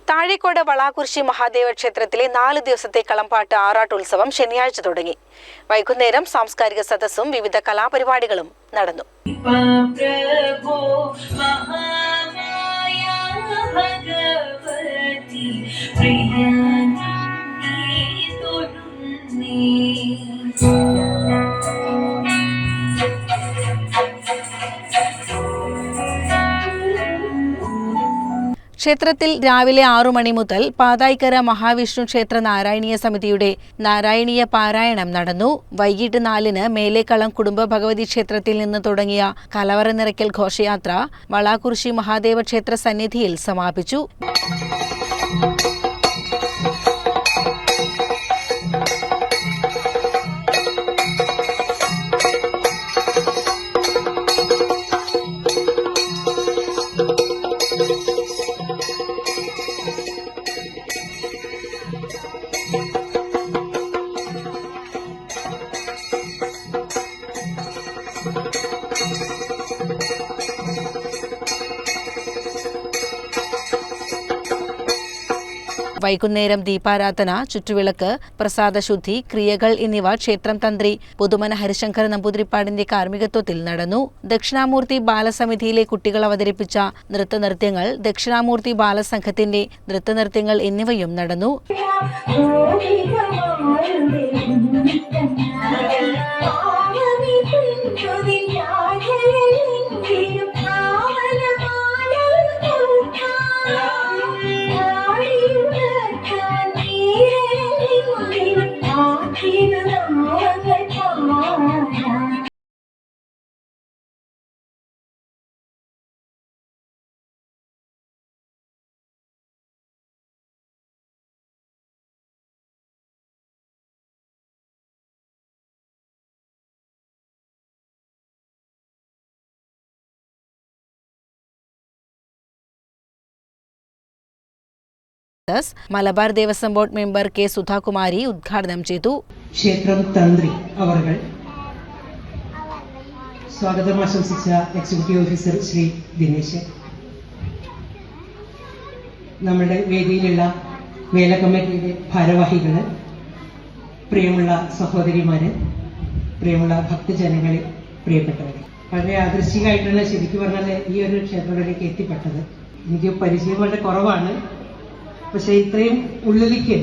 താഴേക്കോട് വളാകുറിശി മഹാദേവ ക്ഷേത്രത്തിലെ 4 ദിവസത്തെ കളംപാട്ട് ആറാട്ടുത്സവം ശനിയാഴ്ച തുടങ്ങി. വൈകുന്നേരം സാംസ്കാരിക സദസ്സും വിവിധ കലാപരിപാടികളും നടന്നു. ക്ഷേത്രത്തിൽ രാവിലെ 6 മണി മുതൽ പാതായിക്കര മഹാവിഷ്ണു ക്ഷേത്ര നാരായണീയ സമിതിയുടെ നാരായണീയ പാരായണം നടന്നു. വൈകിട്ട് 4-ന് മേലേക്കളം കുടുംബ ഭഗവതി ക്ഷേത്രത്തിൽ നിന്ന് തുടങ്ങിയ കലവറ നിറയ്ക്കൽ ഘോഷയാത്ര വളാകുറിശി മഹാദേവ ക്ഷേത്ര സന്നിധിയിൽ സമാപിച്ചു. വൈകുന്നേരം ദീപാരാധന, ചുറ്റുവിളക്ക്, പ്രസാദശുദ്ധി, ക്രിയകൾ എന്നിവ ക്ഷേത്രം തന്ത്രി പുതുമന ഹരിശങ്കർ നമ്പൂതിരിപ്പാടിന്റെ കാർമ്മികത്വത്തിൽ നടന്നു. ദക്ഷിണാമൂർത്തി ബാലസമിതിയിലെ കുട്ടികൾ അവതരിപ്പിച്ച നൃത്തനൃത്യങ്ങൾ, ദക്ഷിണാമൂർത്തി ബാലസംഘത്തിന്റെ നൃത്തനൃത്യങ്ങൾ എന്നിവയും നടന്നു. Malabar Devaswom board member K Sudhakumari ഉദ്ഘാടനം ചെയ്തു. ക്ഷേത്രം തന്ത്രി അവർകൾ സ്വാഗതം ആശംസിച്ച എക്സിക്യൂട്ടീവ് ഓഫീസർ ശ്രീ ദിനേശ്, നമ്മുടെ വേദിയിലുള്ള മേല കമ്മിറ്റിയുടെ ഭാരവാഹികള്, പ്രിയമുള്ള സഹോദരിമാര്, പ്രിയമുള്ള ഭക്തജനങ്ങളെ, പ്രിയപ്പെട്ടവരെ, വളരെ ആദർശികമായിട്ടാണ് ശരിക്കും പറഞ്ഞാൽ ഈ ഒരു ക്ഷേത്രത്തിലേക്ക് എത്തിപ്പെട്ടത്. എനിക്ക് പരിചയം വളരെ കുറവാണ്. പക്ഷെ ഇത്രയും ഉള്ളിലേക്ക്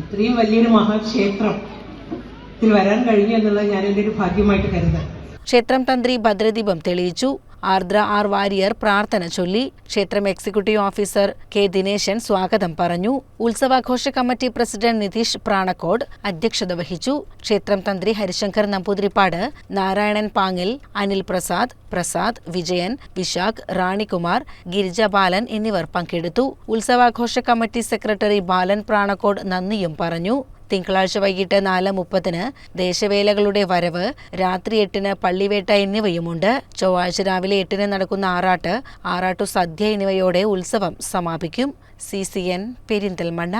ഇത്രയും വലിയൊരു മഹാക്ഷേത്രത്തിൽ വരാൻ കഴിഞ്ഞു എന്നുള്ളത് ഞാൻ എൻ്റെ ഒരു ഭാഗ്യമായിട്ട് കരുതാം. ക്ഷേത്രം തന്ത്രി ഭദ്രദീപം തെളിയിച്ചു. ആർദ്ര ആർ വാരിയർ പ്രാർത്ഥന ചൊല്ലി. ക്ഷേത്രം എക്സിക്യൂട്ടീവ് ഓഫീസർ കെ ദിനേശൻ സ്വാഗതം പറഞ്ഞു. ഉത്സവാഘോഷ കമ്മിറ്റി പ്രസിഡന്റ് നിതീഷ് പ്രാണക്കോട് അധ്യക്ഷത വഹിച്ചു. ക്ഷേത്രം തന്ത്രി ഹരിശങ്കർ നമ്പൂതിരിപ്പാട്, നാരായണൻ പാങ്ങിൽ, അനിൽ പ്രസാദ്, വിജയൻ, വിശാഖ്, റാണികുമാർ, ഗിരിജ ബാലൻ എന്നിവർ പങ്കെടുത്തു. ഉത്സവാഘോഷ കമ്മിറ്റി സെക്രട്ടറി ബാലൻ പ്രാണക്കോട് നന്ദിയും പറഞ്ഞു. തിങ്കളാഴ്ച വൈകിട്ട് 4:30-ന് ദേശവേലകളുടെ വരവ്, രാത്രി 8-ന് പള്ളിവേട്ട എന്നിവയുമുണ്ട്. ചൊവ്വാഴ്ച രാവിലെ 8-ന് നടക്കുന്ന ആറാട്ടു സദ്യ എന്നിവയോടെ ഉത്സവം സമാപിക്കും. CCN പെരിന്തൽമണ്ണ.